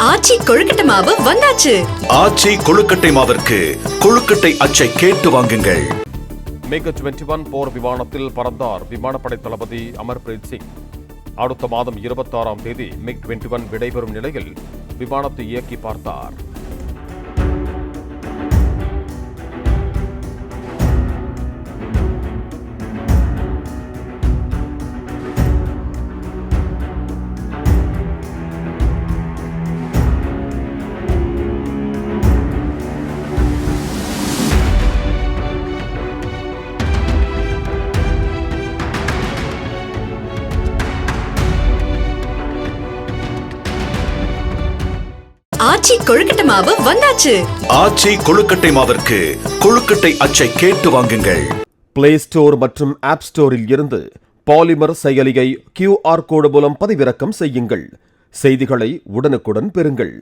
ஆச்சி கொழுக்கட்டை மாவு வந்தாச்சு. ஆச்சி கொழுக்கட்டை மாவிற்கு கொழுக்கட்டை அச்சை கேட்டு வாங்குங்கள். MiG-21 போர் விமானத்தில் பறந்தார் விமானப்படை தளபதி அமர்பிரீத் சிங். அடுத்த மாதம் 26ஆம் தேதி MiG-21 விடைபெறும் நிலையில் விமானத்தை இயக்கி பார்த்தார். ஆச்சி கொழுக்கட்டை மாவு வந்தாச்சு. ஆச்சி கொழுக்கட்டை மாவிற்கு கொழுக்கட்டை அச்சை கேட்டு வாங்குங்கள். பிளே ஸ்டோர் மற்றும் ஆப் ஸ்டோரில் இருந்து பாலிமர் செயலியை QR கோடு மூலம் பதிவிறக்கம் செய்யுங்கள். செய்திகளை உடனுக்குடன் பெறுங்கள்.